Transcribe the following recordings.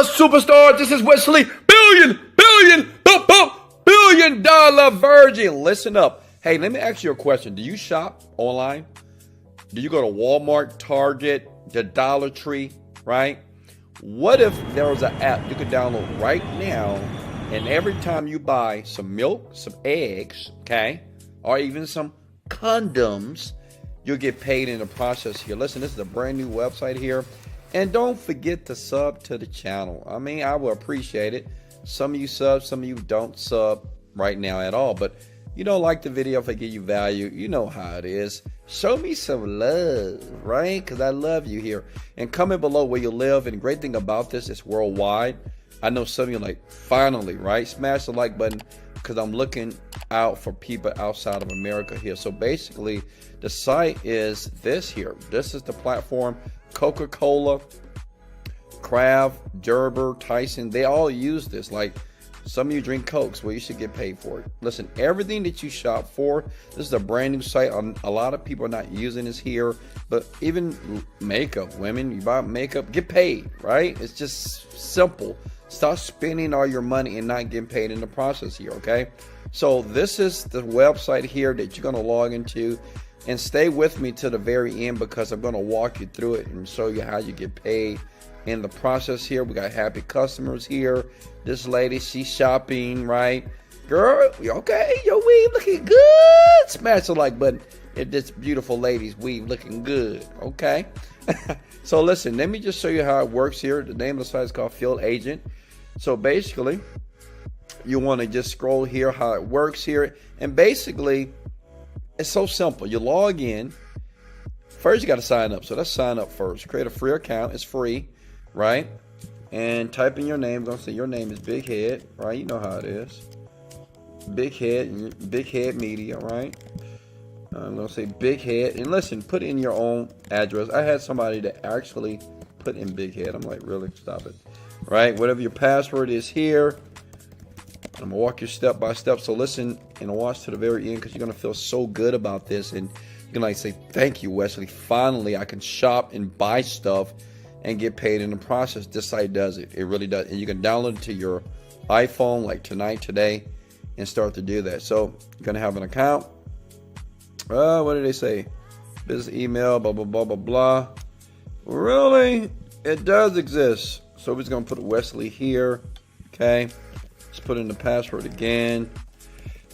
superstar. This is Wesley billion dollar virgin. Listen up. Hey, let me ask you a question. Do you shop online? Do you go to Walmart, Target, the Dollar Tree, right? What if there was an app you could download right now, and every time you buy some milk, some eggs, okay, or even some condoms, you'll get paid in the process here. Listen, this is a brand new website here. And don't forget to sub to the channel. I mean, I will appreciate it. Some of you sub, some of you don't sub right now at all. But you don't like the video if I give you value. You know how it is. Show me some love, right? Because I love you here. And comment below where you live. And the great thing about this, it's worldwide. I know some of you are like, finally, right? Smash the like button because I'm looking out for people outside of America here. So basically, the site is this here. This is the platform. Coca-Cola, Kraft, Gerber, Tyson, they all use this. Like, some of you drink Cokes, well, you should get paid for it. Listen, everything that you shop for, this is a brand new site. A lot of people are not using this here, but even makeup, women, you buy makeup, get paid, right? It's just simple. Stop spending all your money and not getting paid in the process here, okay? So this is the website here that you're going to log into. And stay with me to the very end because I'm going to walk you through it and show you how you get paid in the process here. We got happy customers here. This lady, she's shopping, right? Girl, okay, your weave looking good. Smash the like button if this beautiful lady's weave looking good, okay? So listen, let me just show you how it works here. The name of the site is called Field Agent. So basically, you want to just scroll here, how it works here. And basically, it's so simple. You log in. First, you got to sign up. So let's sign up first. Create a free account. It's free, right? And type in your name. I'm going to say your name is Big Head, right? You know how it is. Big Head Media, right? I'm going to say Big Head. And listen, put in your own address. I had somebody that actually put in Big Head. I'm like, really? Stop it. Right? Whatever your password is here. I'm going to walk you step by step. So listen and watch to the very end because you're going to feel so good about this. And you're going to like say, thank you, Wesley. Finally, I can shop and buy stuff and get paid in the process. This site does it. It really does. And you can download it to your iPhone like tonight, today, and start to do that. So you're going to have an account. What did they say? Business email, blah, blah, blah, blah, blah. Really? It does exist. So we're just going to put Wesley here. Okay. Let's put in the password again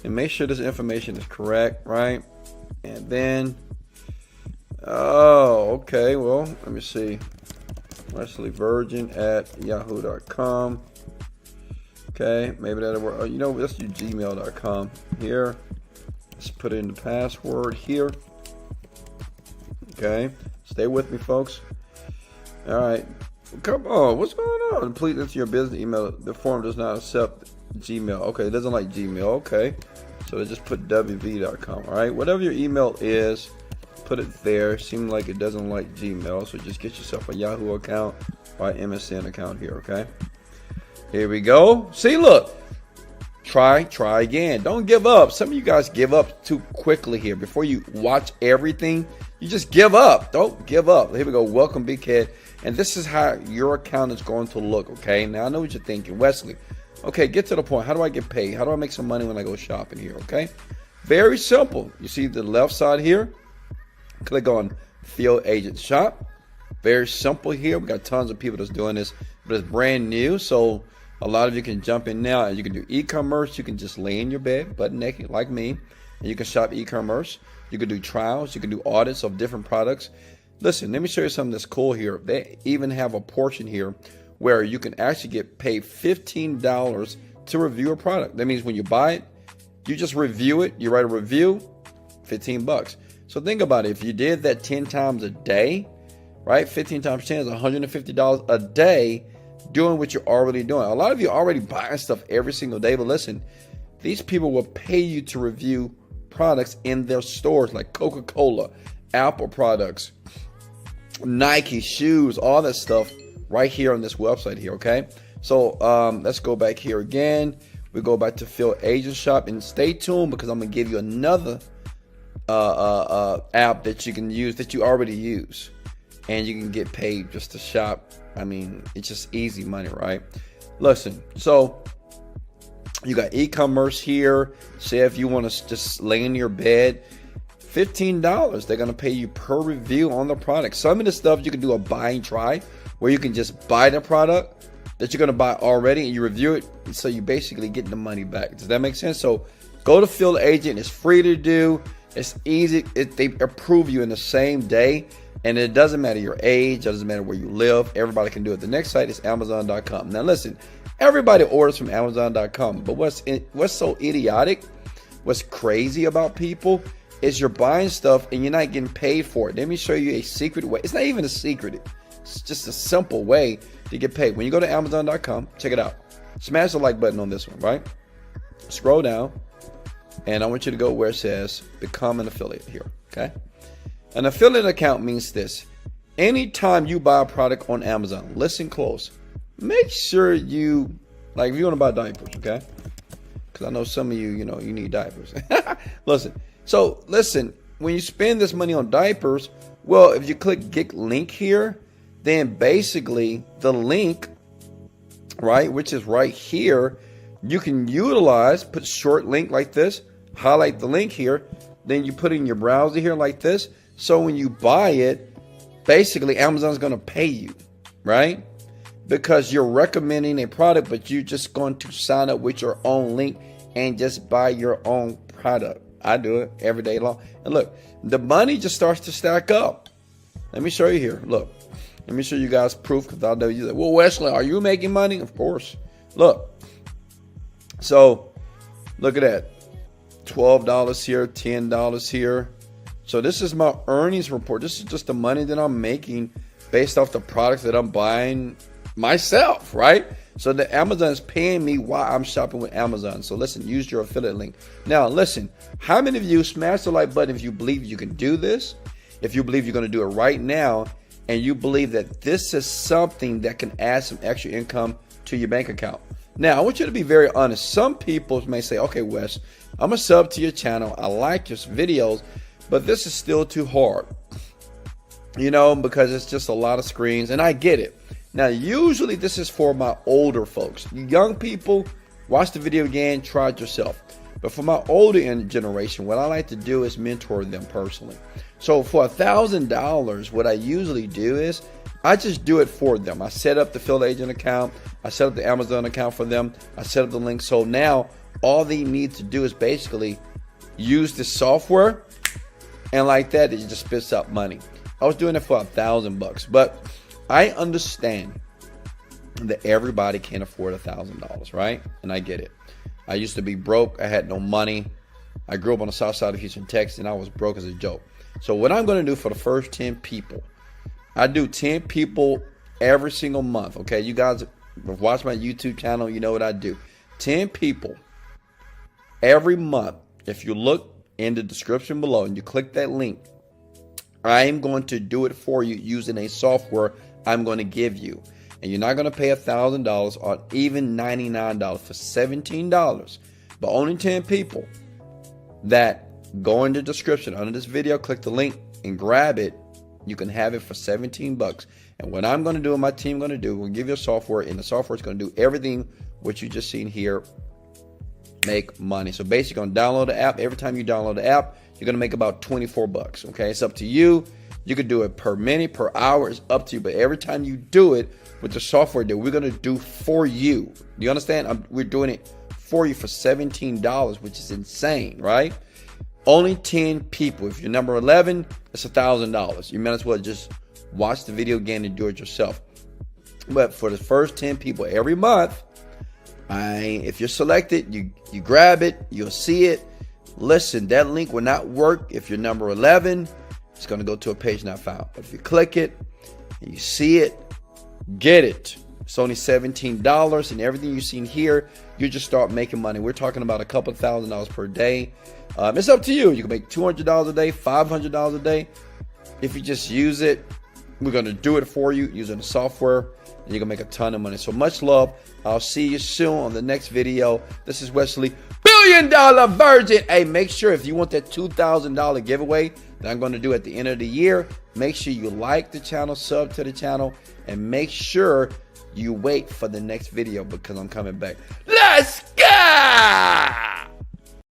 and make sure this information is correct, right? And then, oh, okay. Well, let me see. Wesley Virgin at yahoo.com. Okay, maybe that'll work. Oh, you know, let's do gmail.com here. Let's put in the password here. Okay, stay with me, folks. All right. Come on, what's going on? Please enter your business email. The form does not accept Gmail. Okay, it doesn't like Gmail. Okay, so they just put wv.com. All right, whatever your email is, put it there. Seems like it doesn't like Gmail, so just get yourself a Yahoo account or an MSN account here. Okay, here we go. See, look. Try again. Don't give up. Some of you guys give up too quickly here. Before you watch everything, you just give up. Don't give up. Here we go. Welcome, Big Head. And this is how your account is going to look, okay? Now, I know what you're thinking. Wesley, okay, get to the point. How do I get paid? How do I make some money when I go shopping here, okay? Very simple. You see the left side here? Click on Field Agent Shop. Very simple here. We got tons of people that's doing this, but it's brand new, so a lot of you can jump in now. You can do e-commerce. You can just lay in your bed, butt naked, like me, and you can shop e-commerce. You can do trials. You can do audits of different products. Listen, let me show you something that's cool here. They even have a portion here where you can actually get paid $15 to review a product. That means when you buy it, you just review it. You write a review, 15 bucks. So think about it. If you did that 10 times a day, right? 15 times 10 is $150 a day doing what you're already doing. A lot of you are already buying stuff every single day, but listen, these people will pay you to review products in their stores like Coca-Cola, Apple products, Nike shoes, all that stuff right here on this website here, okay? So let's go back here again. We go back to Field Agent Shop and stay tuned because I'm going to give you another app that you can use that you already use. and you can get paid just to shop. I mean, it's just easy money, right? Listen, so you got e-commerce here. Say if you want to just lay in your bed, $15. They're going to pay you per review on the product. Some of the stuff you can do a buy and try, where you can just buy the product that you're going to buy already and you review it. So you basically get the money back. Does that make sense? So go to Field Agent. It's free to do. It's easy. They approve you in the same day. And it doesn't matter your age. It doesn't matter where you live. Everybody can do it. The next site is Amazon.com. Now listen, everybody orders from Amazon.com. But what's so idiotic, what's crazy about people is you're buying stuff and you're not getting paid for it. Let me show you a secret way. It's not even a secret. It's just a simple way to get paid. When you go to Amazon.com, check it out. Smash the like button on this one, right? Scroll down. And I want you to go where it says become an affiliate here, okay? An affiliate account means this. Anytime you buy a product on Amazon, listen close. Make sure you, like if you want to buy diapers, okay? Because I know some of you, you need diapers. Listen, when you spend this money on diapers, well, if you click get link here, then basically the link, right, which is right here, you can utilize, put short link like this, highlight the link here, then you put it in your browser here like this. So when you buy it, basically Amazon's going to pay you, right? Because you're recommending a product, but you're just going to sign up with your own link and just buy your own product. I do it every day long. And look, the money just starts to stack up. Let me show you here. Look, let me show you guys proof, because I know you're like, well, Wesley, are you making money? Of course. Look. So look at that. $12 here, $10 here. So this is my earnings report. This is just the money that I'm making based off the products that I'm buying myself, right? So the Amazon is paying me while I'm shopping with Amazon. So listen, use your affiliate link. Now listen, how many of you smash the like button if you believe you can do this? If you believe you're going to do it right now, and you believe that this is something that can add some extra income to your bank account. Now, I want you to be very honest. Some people may say, okay, Wes, I'm a sub to your channel. I like your videos, but this is still too hard, because it's just a lot of screens, and I get it. Now, usually this is for my older folks. You young people, watch the video again, try it yourself. But for my older generation, what I like to do is mentor them personally. So for $1,000, what I usually do is I just do it for them. I set up the Field Agent account. I set up the Amazon account for them. I set up the link. So now all they need to do is basically use the software, and like that, it just spits out money. I was doing it for $1,000, but I understand that everybody can't afford $1,000, right? And I get it. I used to be broke. I had no money. I grew up on the south side of Houston, Texas, and I was broke as a joke. So what I'm going to do for the first 10 people, I do 10 people every single month, okay? You guys watch my YouTube channel, you know what I do. 10 people every month. If you look in the description below and you click that link, I am going to do it for you using a software I'm going to give you. And you're not going to pay $1,000 or even $99 for $17. But only 10 people that go in the description under this video, click the link and grab it. You can have it for $17. And what I'm going to do and my team going to do, we'll give you a software, and the software is going to do everything what you just seen here. Make money. So basically, you're going to download the app. Every time you download the app, you're going to make about $24. Okay, it's up to you. You could do it per minute, per hour. It's up to you. But every time you do it with the software that we're going to do for you, do you understand? We're doing it for you for $17, which is insane, right? Only 10 people. If you're number 11, it's $1,000. You might as well just watch the video again and do it yourself. But for the first 10 people every month, if you're selected, you grab it, you'll see it. Listen, that link will not work if you're number 11. It's going to go to a page not found. But if you click it and you see it, get it. It's only $17, and everything you've seen here, you just start making money. We're talking about a couple $1,000s per day. It's up to you. You can make $200 a day, $500 a day. If you just use it, we're going to do it for you using the software, and you're going to make a ton of money. So much love. I'll see you soon on the next video. This is Wesley. $1 million virgin. Hey, make sure if you want that $2,000 giveaway that I'm going to do at the end of the year, make sure you like the channel, sub to the channel, and make sure you wait for the next video because I'm coming back. Let's